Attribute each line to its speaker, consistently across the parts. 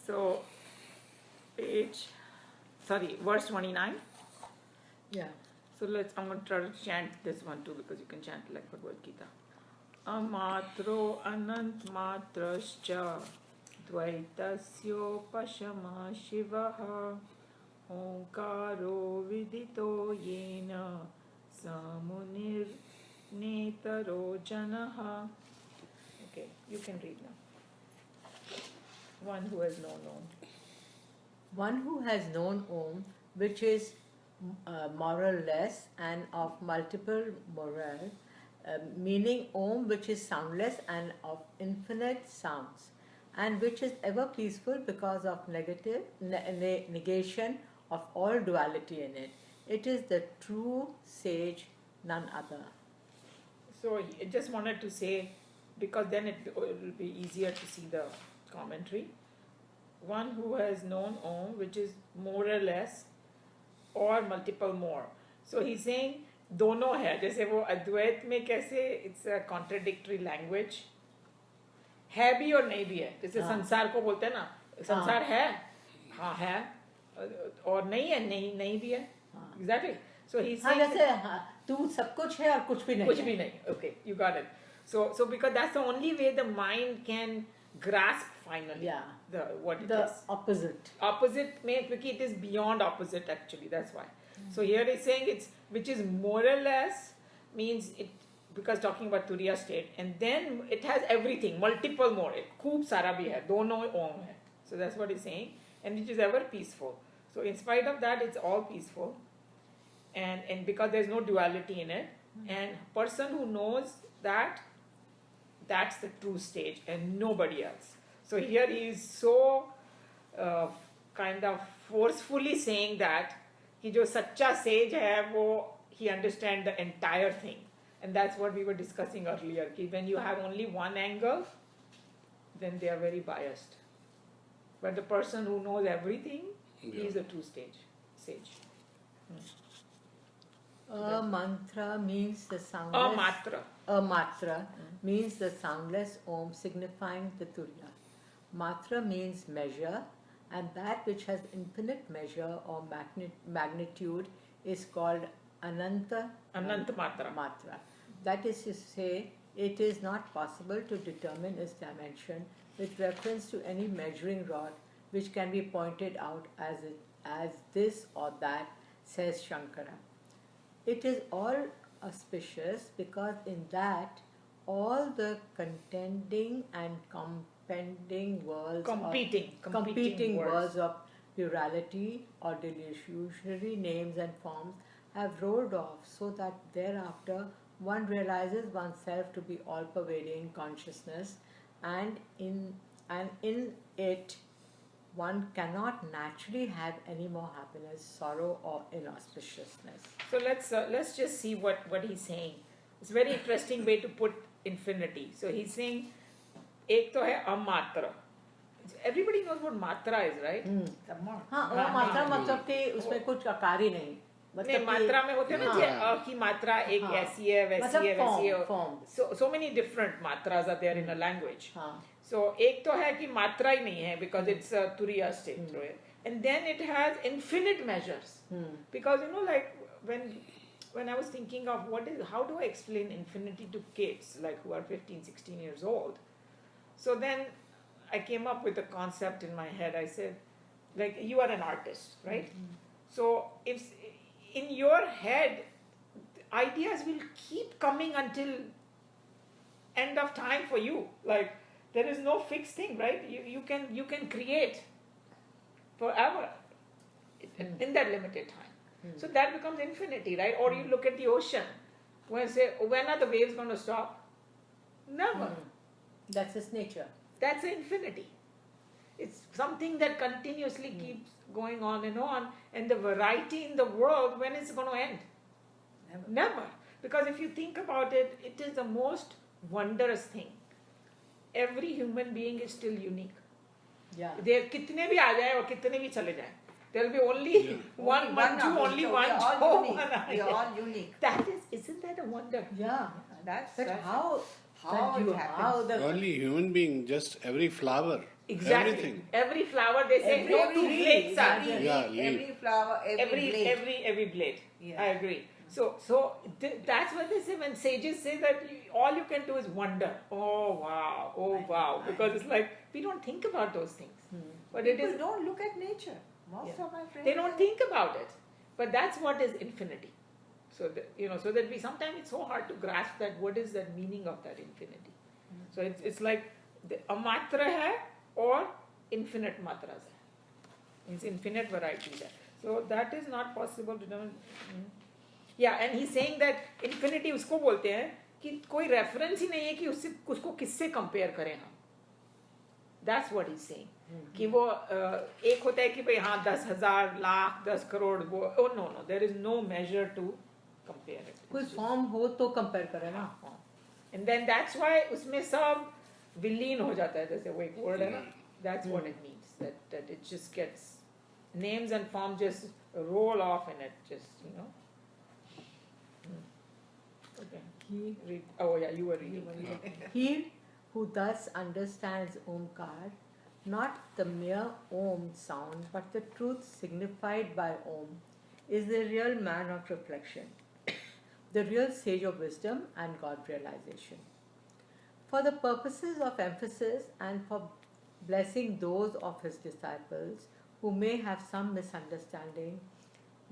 Speaker 1: So, verse 29.
Speaker 2: Yeah.
Speaker 1: So I'm going to try to chant this one too, because you can chant like Bhagavad Gita. Amatro anantmatrascha dvaitasyopaşama shivaha onkaro vidito yena samunir netaro janaha. Okay, you can read now. One who has known Om.
Speaker 2: One who has known Om, which is moralless and of multiple morale, meaning Om, which is soundless and of infinite sounds, and which is ever peaceful because of negation of all duality in it. It is the true sage, none other.
Speaker 1: So I just wanted to say, because then it will be easier to see the commentary. One who has known Om, which is more or less, or multiple more. So he's saying दोनों है, जैसे वो अद्वैत में कैसे it's a contradictory language, है भी और नहीं भी है. जैसे संसार को बोलते हैं ना, संसार है, हाँ है, और नहीं है, नहीं भी है. Exactly. So he's saying
Speaker 2: जैसे तू सब कुछ है और कुछ भी नहीं.
Speaker 1: Okay, you got it. So because that's the only way the mind can grasp finally what it is.
Speaker 2: Opposite.
Speaker 1: Opposite means because it is beyond opposite actually. That's why. So here he's saying which is more or less means it, because talking about Turiya state, and then it has everything, multiple more. खूब सारा भी है, दोनों Om है. So that's what he's saying, and it is ever peaceful. So in spite of that, it's all peaceful, and because there's no duality in it, and person who knows that, that's the true stage and nobody else. So here he is so kind of forcefully saying that कि जो सच्चा sage है वो he understands the entire thing, and that's what we were discussing earlier. कि when you have only one angle, then they are very biased. But the person who knows everything, he is the true sage.
Speaker 2: A mantra means the soundless. A matra means the soundless Om, signifying the Turiya. Matra means measure, and that which has infinite measure or magnitude is called Ananta Matra. That is to say, it is not possible to determine its dimension with reference to any measuring rod which can be pointed out as this or that, says Shankara. It is all auspicious because in that all the contending and competing worlds of plurality or delusionary names and forms have rolled off, so that thereafter one realizes oneself to be all-pervading consciousness, and in it one cannot naturally have any more happiness, sorrow, or inauspiciousness.
Speaker 1: So let's just see what he's saying. It's a very interesting way to put infinity. So he's saying, एक तो है अमात्र. Everybody knows what matra is, right?
Speaker 2: हाँ, मात्रा मतलब कि उसमें कुछ आकार ही नहीं.
Speaker 1: नहीं, मात्रा में होते हैं ना कि की मात्रा एक ऐसी है, वैसी है. So many different matras are there in a language. So एक तो है कि मात्रा ही नहीं है, because it's a Turiya state through it. And then it has infinite measures. Because like when I was thinking of how do I explain infinity to kids like who are 15, 16 years old? So then I came up with a concept in my head. I said, like, you are an artist, right? So if in your head ideas will keep coming until end of time for you. Like, there is no fixed thing, right? You can create forever in that limited time. So that becomes infinity, right? Or you look at the ocean. When are the waves going to stop? Never.
Speaker 2: That's its nature.
Speaker 1: That's infinity. It's something that continuously keeps going on, and the variety in the world, when is it going to end? Never. Because if you think about it, it is the most wondrous thing. Every human being is still unique.
Speaker 2: Yeah.
Speaker 1: There कितने भी आ जाए और कितने भी चले जाए. There will be only one Manju, only one Joe.
Speaker 3: We are all unique.
Speaker 1: Isn't that a wonder?
Speaker 2: Yeah.
Speaker 3: That's
Speaker 2: how
Speaker 3: it happens.
Speaker 4: Only human being, just every flower
Speaker 1: Exactly.
Speaker 3: Everything.
Speaker 1: Every flower they say no two blades are.
Speaker 4: Every flower, every blade.
Speaker 1: Every blade.
Speaker 4: Yeah.
Speaker 1: I agree. So that's what they say when sages say that all you can do is wonder. Oh wow, because it's like we don't think about those things. But
Speaker 4: People don't look at nature. Most of my friends.
Speaker 1: They don't think about it. But that's what is infinity. So that, so that we sometimes it's so hard to grasp that what is the meaning of that infinity. So it's like a matra hai or infinite matras hai. It's infinite variety there. So that is not possible to know. Yeah, and he's saying that infinity उसको बोलते हैं कि कोई reference ही नहीं है कि उसको किससे compare करें हम. That's what he's saying. कि वो एक होता है कि भाई हाँ 10,000 लाख 10 करोड़ वो no there is no measure to compare it.
Speaker 2: कोई form हो तो compare करें ना.
Speaker 1: And then that's why उसमें सब विलीन हो जाता है जैसे वो एक word है ना. That's what it means that it just gets names and form just roll off and it just Okay. Oh yeah, you were reading.
Speaker 2: He who thus understands Omkar, not the mere Om sound, but the truth signified by Om, is the real man of reflection, the real sage of wisdom and God realization. For the purposes of emphasis and for blessing those of his disciples who may have some misunderstanding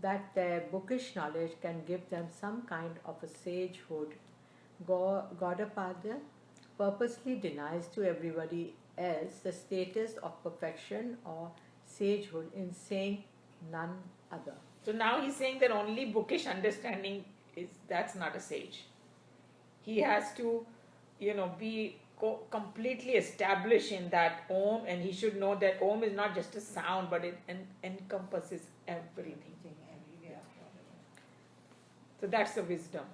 Speaker 2: that their bookish knowledge can give them some kind of a sagehood, Gaudapada purposely denies to everybody else the status of perfection or sagehood in saying none other.
Speaker 1: So now he's saying that only bookish understanding that's not a sage. He has to, be completely established in that Om, and he should know that Om is not just a sound, but it encompasses everything. So that's the wisdom.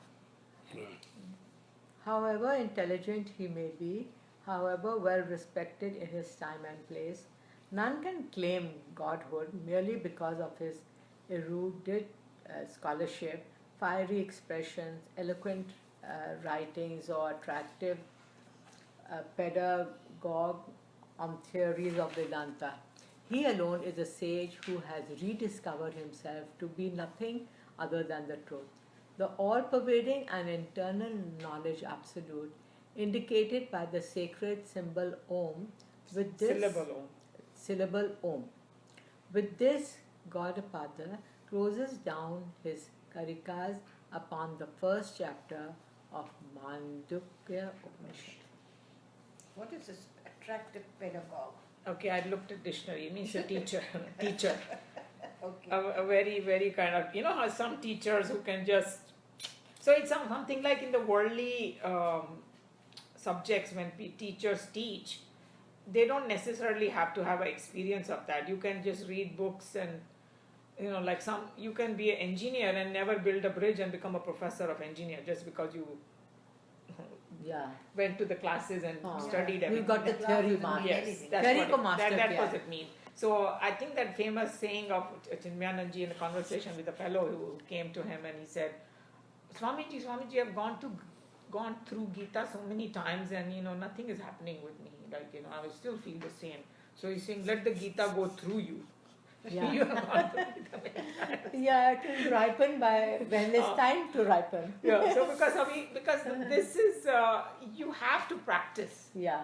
Speaker 2: However intelligent he may be, however well respected in his time and place, none can claim godhood merely because of his erudite scholarship, fiery expressions, eloquent writings, or attractive pedagogue on theories of Vedanta. He alone is a sage who has rediscovered himself to be nothing other than the truth, the all-pervading and internal knowledge absolute, indicated by the sacred symbol Om, with this syllable Om. With this, Gaudapada closes down his Karikas upon the first chapter of Mandukya Upanishad.
Speaker 4: What is this attractive pedagogue?
Speaker 1: Okay, I looked at dictionary. It means a teacher. Teacher.
Speaker 4: Okay.
Speaker 1: A very, very kind of, how some teachers who can just, so it's something like in the worldly subjects when teachers teach, they don't necessarily have to have an experience of that. You can just read books and, you can be an engineer and never build a bridge and become a professor of engineer just because you went to the classes and studied everything.
Speaker 2: You got the theory mark.
Speaker 1: Yes, that's that was it means. So I think that famous saying of Chinmayananji in a conversation with a fellow who came to him and he said, Swamiji, I've gone through Gita so many times and nothing is happening with me. I still feel the same. So he's saying, let the Gita go through you.
Speaker 2: Yeah.
Speaker 1: You have gone through Gita.
Speaker 2: Yeah, it will ripen when it's time to ripen.
Speaker 1: Yeah. So because this is you have to practice.
Speaker 2: Yeah.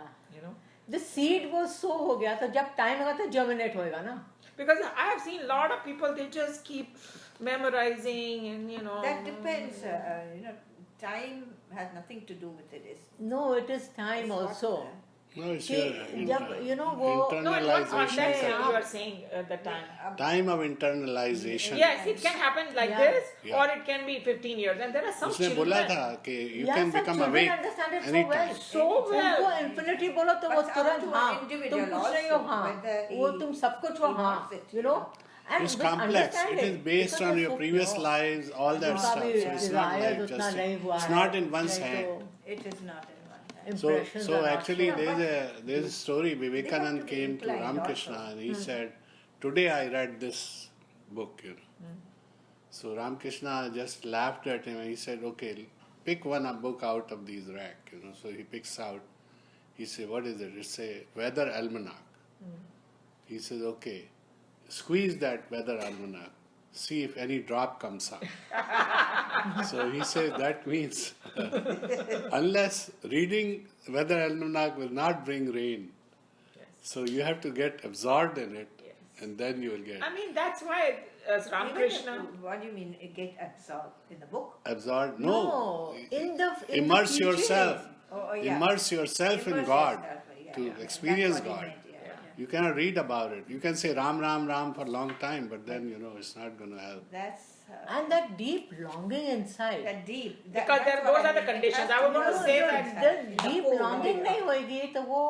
Speaker 2: The seed was so हो गया तो जब time आएगा तो germinate होएगा ना.
Speaker 1: Because I have seen a lot of people, they just keep memorizing and
Speaker 4: That depends. Time has nothing to do with it.
Speaker 2: No, it is time also.
Speaker 3: No, it's your
Speaker 1: internalization. No, in what context you are saying the time?
Speaker 3: Time of internalization.
Speaker 1: Yes, it can happen like this, or it can be 15 years. And there are some
Speaker 3: उसने
Speaker 1: children.
Speaker 3: बोला था कि you can become awake
Speaker 2: understand it
Speaker 3: anytime.
Speaker 1: So well.
Speaker 2: उनको infinity बोलो तो वो तुरंत हाँ. तुम कुछ नहीं हो हाँ. वो तुम सब कुछ हो हाँ.
Speaker 3: It's complex. It is based on your previous lives, all that stuff. So it's not like just. It's not in one's hand.
Speaker 4: It is not in
Speaker 3: So actually there's a story. Vivekanand came to Ramakrishna and he said, today I read this book, So Ramakrishna just laughed at him and he said, okay, pick one book out of these rack, So he picks out, he said, what is it? It's a weather almanac. He says, okay, squeeze that weather almanac, see if any drop comes out. So he says that means unless reading weather almanac will not bring rain.
Speaker 1: Yes.
Speaker 3: So you have to get absorbed in it,
Speaker 1: Yes.
Speaker 3: and then you will get
Speaker 1: I mean, that's why Ramakrishna.
Speaker 4: What do you mean, get absorbed in the book?
Speaker 3: absorbed.
Speaker 2: No, in the
Speaker 3: immerse
Speaker 2: teaching.
Speaker 3: yourself.
Speaker 4: Oh, yeah.
Speaker 3: Immerse yourself in
Speaker 4: Immerse
Speaker 3: God
Speaker 4: yourself, yeah,
Speaker 3: to
Speaker 4: yeah.
Speaker 3: experience
Speaker 4: That's what he
Speaker 3: God.
Speaker 4: meant, yeah.
Speaker 3: You cannot read about it. You can say Ram, Ram, Ram for a long time, but then it's not going to help.
Speaker 4: That's
Speaker 2: And that deep longing inside.
Speaker 4: that deep.
Speaker 1: Because those are the conditions. I was going to say that.
Speaker 2: The deep longing नहीं होएगी तो वो.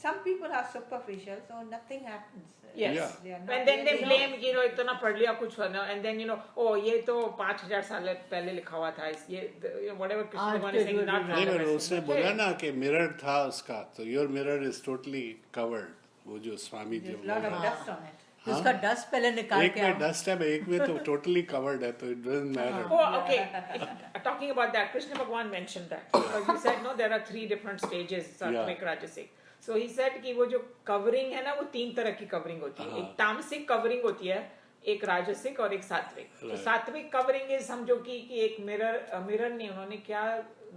Speaker 4: Some people are superficial, so nothing happens.
Speaker 1: Yes.
Speaker 3: Yeah.
Speaker 4: They are not
Speaker 1: And then they
Speaker 4: really-
Speaker 1: blame, इतना पढ़ लिया कुछ होना, and then oh ये तो 5,000 साल पहले लिखा हुआ था, ये whatever Krishna
Speaker 2: आज
Speaker 1: Bhagwan
Speaker 2: के
Speaker 1: is saying is not
Speaker 2: युग में।
Speaker 3: नहीं, पर
Speaker 1: relevant.
Speaker 3: उसने बोला ना कि मिरर था उसका, तो your mirror is totally covered. वो जो Swami ji
Speaker 4: There's a lot of
Speaker 3: बोला।
Speaker 4: dust on it.
Speaker 2: उसका डस्ट पहले निकाल
Speaker 3: एक
Speaker 2: के
Speaker 3: में
Speaker 2: आओ.
Speaker 3: डस्ट है, एक में तो totally covered है, तो it doesn't matter.
Speaker 1: Oh, okay. Talking about that, Krishna Bhagwan mentioned that. Because you said, no, there are 3 different stages, Sattvic, Rajasic. So he said कि वो जो covering है ना, वो 3 तरह की covering होती है. एक तामसिक covering होती है, एक राजसिक और एक सात्विक. तो सात्विक covering is समझो कि एक मिरर नहीं, उन्होंने क्या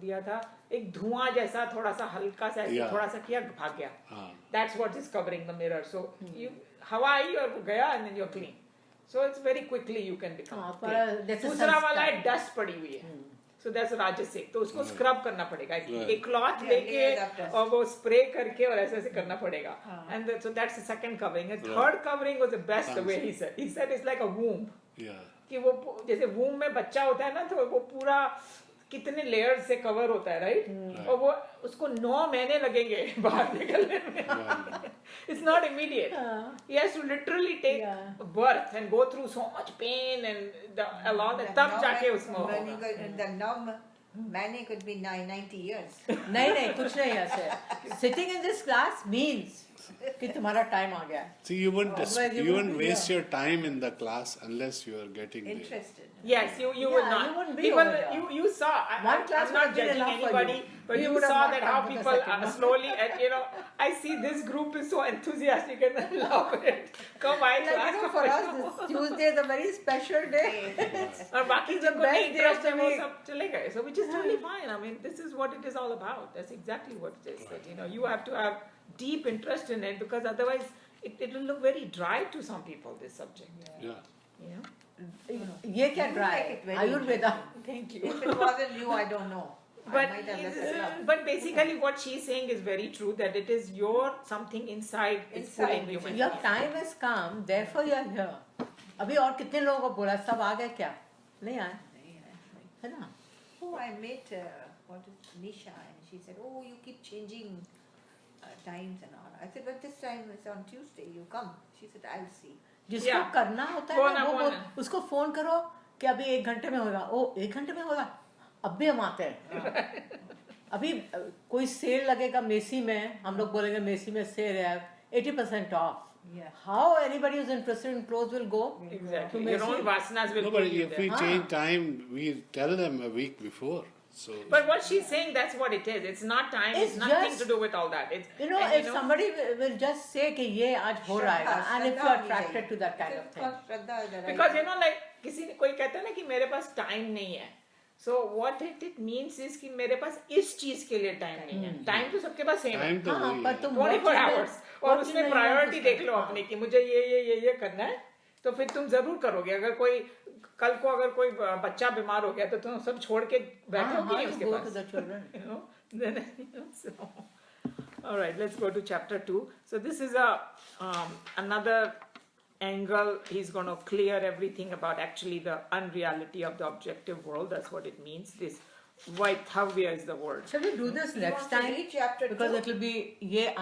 Speaker 1: दिया था, एक धुआं जैसा थोड़ा सा हल्का सा ऐसे थोड़ा सा किया, भाग गया. That's what is covering the mirror. So you हवा आई और वो गया, and then you're clean. So it's very quickly you can become clean. दूसरा वाला है dust पड़ी हुई है. So that's राजसिक. तो उसको स्क्रब करना पड़ेगा. एक क्लॉथ लेके और वो स्प्रे करके और ऐसे ऐसे करना पड़ेगा. And so that's the second covering. And third covering was the best, the way he said. He said it's like a womb.
Speaker 3: Yeah.
Speaker 1: कि वो जैसे womb में बच्चा होता है ना, तो वो पूरा कितने लेयर्स से कवर होता है, राइट? और वो उसको 9 महीने लगेंगे बाहर निकलने में. It's not immediate. He has to literally take birth and go through so much pain and along the तब जाके उसमें होगा.
Speaker 4: The norm many could be 90 years.
Speaker 2: नहीं कुछ नहीं ऐसे. Sitting in this class means कि तुम्हारा टाइम आ गया.
Speaker 3: See, you wouldn't waste your time in the class unless you are getting there.
Speaker 4: Interested.
Speaker 1: Yes, you will
Speaker 2: Yeah,
Speaker 1: not.
Speaker 2: you wouldn't be
Speaker 1: People,
Speaker 2: over there.
Speaker 1: you saw.
Speaker 2: One class
Speaker 1: I'm not
Speaker 2: would have been
Speaker 1: judging
Speaker 2: enough for
Speaker 1: anybody,
Speaker 2: you.
Speaker 1: but
Speaker 2: You
Speaker 1: you
Speaker 2: would have
Speaker 1: saw
Speaker 2: not
Speaker 1: that
Speaker 2: come
Speaker 1: how
Speaker 2: to the
Speaker 1: people
Speaker 2: second one.
Speaker 1: slowly, and I see this group is so enthusiastic and I love it. Come my class.
Speaker 2: For us, this Tuesday is a very special day.
Speaker 1: और बाकी
Speaker 2: the
Speaker 1: जिनको
Speaker 2: best
Speaker 1: नहीं
Speaker 2: day of
Speaker 1: interest
Speaker 2: the
Speaker 1: है वो
Speaker 2: week.
Speaker 1: सब चले गए. So which is totally fine. I mean, this is what it is all about. That's exactly what it is. That you have to have deep interest in it, because otherwise it will look very dry to some people, this subject.
Speaker 3: Yeah.
Speaker 2: ये क्या
Speaker 4: You
Speaker 2: dry?
Speaker 4: make it very
Speaker 2: Ayurveda.
Speaker 1: Thank you.
Speaker 4: If it wasn't you, I don't know. I
Speaker 1: But
Speaker 4: might have left it out.
Speaker 1: but basically what she's saying is very true, that it is your something inside is
Speaker 4: Inside
Speaker 1: pulling you
Speaker 4: which
Speaker 1: in.
Speaker 2: Your time has come, therefore you are here. अभी और कितने लोगों को बोला, सब आ गए क्या? नहीं आए, है ना?
Speaker 4: Oh, I met Nisha, and she said, "Oh, you keep changing times and all." I said, "But this time it's on Tuesday. You come." She said, "I'll see."
Speaker 2: जिसको
Speaker 1: Yeah.
Speaker 2: करना होता है ना, वो उसको फोन करो कि अभी 1 घंटे में होगा. ओ 1 घंटे में होगा, अब भी हम आते हैं. अभी कोई सेल लगेगा मेसी में, हम लोग बोलेंगे मेसी में सेल है 80% off.
Speaker 4: Yeah.
Speaker 2: How anybody who's interested in clothes will go?
Speaker 1: Exactly.
Speaker 2: to
Speaker 1: Your own
Speaker 2: Messi?
Speaker 1: vasanas will
Speaker 3: No,
Speaker 1: pull
Speaker 3: but
Speaker 1: you
Speaker 3: if
Speaker 1: there.
Speaker 3: we change time, we tell them a week before. So
Speaker 1: But what she's saying, that's what it is. It's not time. It's,
Speaker 2: It's
Speaker 1: nothing
Speaker 2: just-
Speaker 1: to do with all that. It's
Speaker 2: You know, if somebody will just say कि ये आज हो रहा है, and if you are attracted to that kind of thing.
Speaker 4: Shraddha is the right
Speaker 1: because
Speaker 4: word.
Speaker 1: like किसी ने कोई कहता है ना कि मेरे पास टाइम नहीं है. So what it means is कि मेरे पास इस चीज के लिए टाइम नहीं है. टाइम तो सबके पास सेम है.
Speaker 3: time तो
Speaker 2: हाँ,
Speaker 3: वही
Speaker 2: पर
Speaker 3: है.
Speaker 2: तुम
Speaker 1: 24
Speaker 2: working
Speaker 1: hours.
Speaker 2: में-
Speaker 1: और
Speaker 2: working
Speaker 1: उसमें
Speaker 2: में
Speaker 1: प्रायोरिटी
Speaker 2: नहीं
Speaker 1: देख लो
Speaker 2: हाँ.
Speaker 1: अपनी कि मुझे ये करना है, तो फिर तुम जरूर करोगे. अगर कोई कल को अगर कोई बच्चा बीमार हो गया तो तुम सब छोड़ के बैठोगे नहीं उसके
Speaker 2: go
Speaker 1: pass.
Speaker 2: to the children.
Speaker 1: So, all right, let's go to chapter 2. So this is another angle. He's going to clear everything about actually the unreality of the objective world. That's what it means. This Vaithavya is the word.
Speaker 2: Shall we do this
Speaker 4: You
Speaker 2: next
Speaker 4: want to
Speaker 2: time?
Speaker 4: read chapter
Speaker 2: Because
Speaker 4: 2?
Speaker 2: it will be ये